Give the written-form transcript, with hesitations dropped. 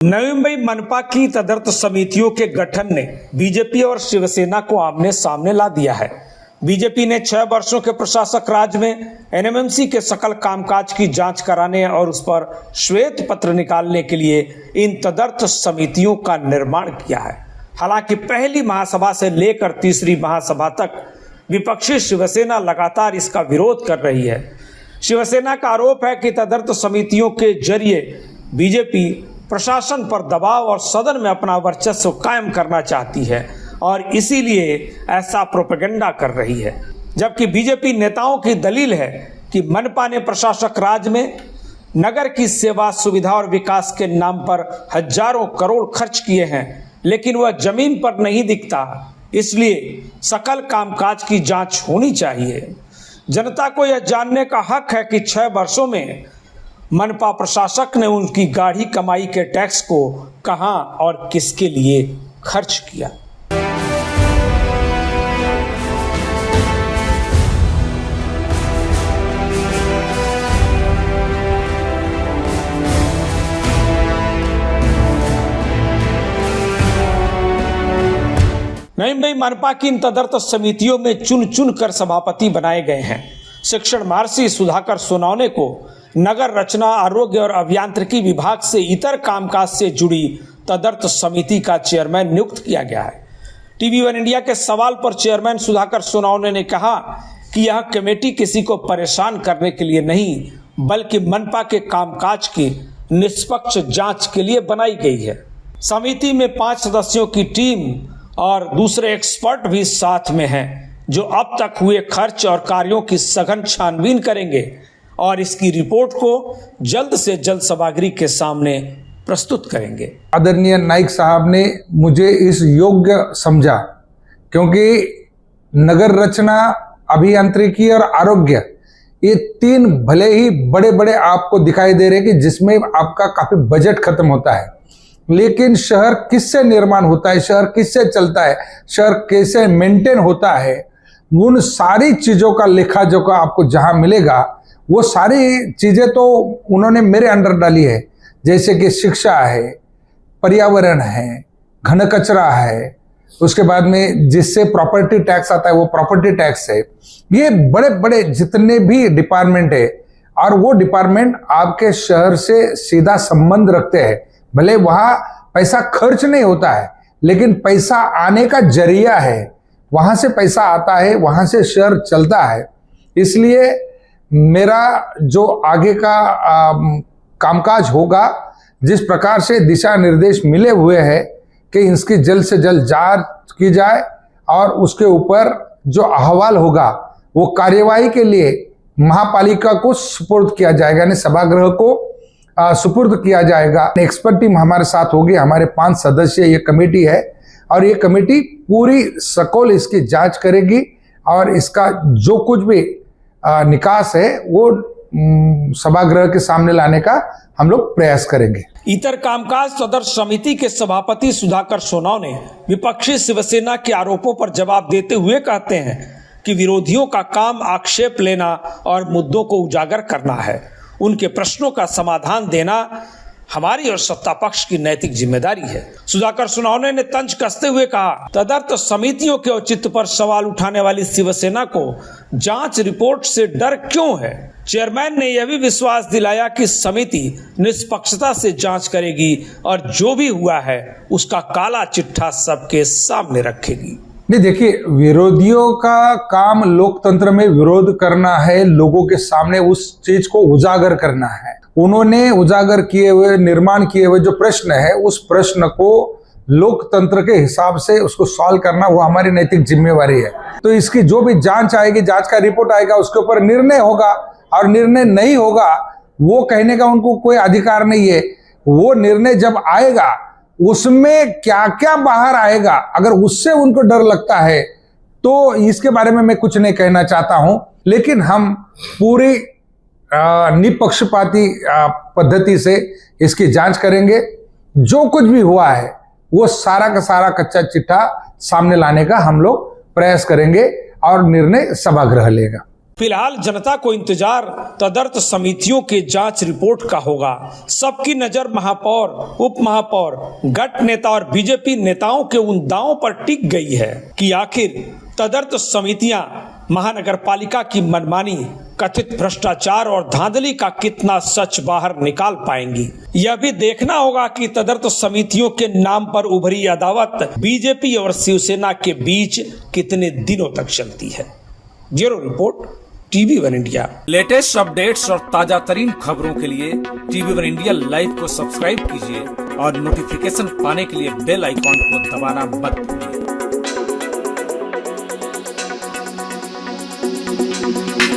नवी मुंबई मनपा की तदर्थ समितियों के गठन ने बीजेपी और शिवसेना को आमने सामने ला दिया है। बीजेपी ने 6 वर्षों के प्रशासक राज में एनएमएमसी के सकल कामकाज की जांच कराने और उस पर श्वेत पत्र निकालने के लिए इन तदर्थ समितियों का निर्माण किया है। हालांकि पहली महासभा से लेकर तीसरी महासभा तक विपक्षी शिवसेना लगातार इसका विरोध कर रही है। शिवसेना का आरोप है कि तदर्थ समितियों के जरिए बीजेपी प्रशासन पर दबाव और सदन में अपना वर्चस्व कायम करना चाहती है और इसीलिए ऐसा प्रोपेगेंडा कर रही है। जबकि बीजेपी नेताओं की दलील है कि मनपा ने प्रशासक राज में नगर की सेवा, सुविधा और विकास के नाम पर हजारों करोड़ खर्च किए हैं, लेकिन वह जमीन पर नहीं दिखता। इसलिए सकल कामकाज की जांच होनी चाहिए। जनता को यह जानने का हक है कि 6 वर्षों में मनपा प्रशासक ने उनकी गाढ़ी कमाई के टैक्स को कहां और किसके लिए खर्च किया। नई मुंबई मनपा की इन तदर्थ समितियों में चुन चुन कर सभापति बनाए गए हैं। शिक्षण महर्षि सुधाकर सोनवने को नगर रचना, आरोग्य और अभियांत्रिकी विभाग से इतर कामकाज से जुड़ी तदर्थ समिति का चेयरमैन नियुक्त किया गया है। टीवी वन इंडिया के सवाल पर चेयरमैन सुधाकर सोनवने ने कहा कि यह कमेटी किसी को परेशान करने के लिए नहीं, बल्कि मनपा के कामकाज की निष्पक्ष जांच के लिए बनाई गई है। समिति में 5 सदस्यों की टीम और दूसरे एक्सपर्ट भी साथ में हैं, जो अब तक हुए खर्च और कार्यों की सघन छानबीन करेंगे और इसकी रिपोर्ट को जल्द से जल्द सभागृह के सामने प्रस्तुत करेंगे। आदरणीय नाइक साहब ने मुझे इस योग्य समझा, क्योंकि नगर रचना, अभियांत्रिकी और आरोग्य, ये 3 भले ही बड़े बड़े आपको दिखाई दे रहे कि जिसमें आपका काफी बजट खत्म होता है, लेकिन शहर किससे निर्माण होता है, शहर किससे चलता है, शहर कैसे मेंटेन होता है, उन सारी चीजों का लेखा जोखा आपको जहां मिलेगा, वो सारी चीजें तो उन्होंने मेरे अंडर डाली है। जैसे कि शिक्षा है, पर्यावरण है, घन कचरा है, उसके बाद में जिससे प्रॉपर्टी टैक्स आता है वो प्रॉपर्टी टैक्स है। ये बड़े बड़े जितने भी डिपार्टमेंट है, और वो डिपार्टमेंट आपके शहर से सीधा संबंध रखते हैं। भले वहां पैसा खर्च नहीं होता है, लेकिन पैसा आने का जरिया है, वहां से पैसा आता है, वहां से शहर चलता है। इसलिए मेरा जो आगे का कामकाज होगा, जिस प्रकार से दिशा निर्देश मिले हुए हैं कि इसकी जल्द से जल्द जांच की जाए और उसके ऊपर जो अहवाल होगा वो कार्यवाही के लिए महापालिका को सुपुर्द किया जाएगा, यानी सभागृह को सुपुर्द किया जाएगा। एक्सपर्ट टीम हमारे साथ होगी। हमारे 5 सदस्य ये कमेटी है और ये कमेटी पूरी सकोल इसकी जांच करेगी और इसका जो कुछ भी निकास है वो सभागृह के सामने लाने का हम लोग प्रयास करेंगे। इतर कामकाज तदर्थ समिति के सभापति सुधाकर सोनवने विपक्षी शिवसेना के आरोपों पर जवाब देते हुए कहते हैं कि विरोधियों का काम आक्षेप लेना और मुद्दों को उजागर करना है। उनके प्रश्नों का समाधान देना हमारी और सत्ता पक्ष की नैतिक जिम्मेदारी है। सुधाकर सोनवने ने तंज कसते हुए कहा, तदर्थ समितियों के औचित्य पर सवाल उठाने वाली शिवसेना को जांच रिपोर्ट से डर क्यों है। चेयरमैन ने यह भी विश्वास दिलाया कि समिति निष्पक्षता से जांच करेगी और जो भी हुआ है उसका काला चिट्ठा सबके सामने रखेगी। नहीं, देखिए, विरोधियों का काम लोकतंत्र में विरोध करना है, लोगों के सामने उस चीज को उजागर करना है। उन्होंने उजागर किए हुए, निर्माण किए हुए जो प्रश्न है, उस प्रश्न को लोकतंत्र के हिसाब से उसको सॉल्व करना वो हमारी नैतिक जिम्मेवारी है। तो इसकी जो भी जांच आएगी, जांच का रिपोर्ट आएगा, उसके ऊपर निर्णय होगा और निर्णय नहीं होगा वो कहने का उनको कोई अधिकार नहीं है। वो निर्णय जब आएगा उसमें क्या क्या बाहर आएगा, अगर उससे उनको डर लगता है तो इसके बारे में मैं कुछ नहीं कहना चाहता हूं। लेकिन हम पूरी निपक्षपाती पद्धति से इसकी जांच करेंगे। जो कुछ भी हुआ है वो सारा का सारा कच्चा चिट्ठा सामने लाने का हम लोग प्रयास करेंगे और निर्णय सभागृह लेगा। फिलहाल जनता को इंतजार तदर्थ समितियों के जांच रिपोर्ट का होगा। सबकी नजर महापौर, उप महापौर, गट नेता और बीजेपी नेताओं के उन दावों पर टिक गई है कि आखिर तदर्थ समितियां महानगर पालिका की मनमानी, कथित भ्रष्टाचार और धांधली का कितना सच बाहर निकाल पाएंगी। यह भी देखना होगा कि तदर्थ समितियों के नाम पर उभरी अदावत बीजेपी और शिवसेना के बीच कितने दिनों तक चलती है। Bureau report, TV1 India. Latest updates और ताजा तरीन खबरों के लिए TV1 इंडिया लाइव को सब्सक्राइब कीजिए और नोटिफिकेशन पाने के लिए बेल आइकॉन को दबाना मत भूलिए।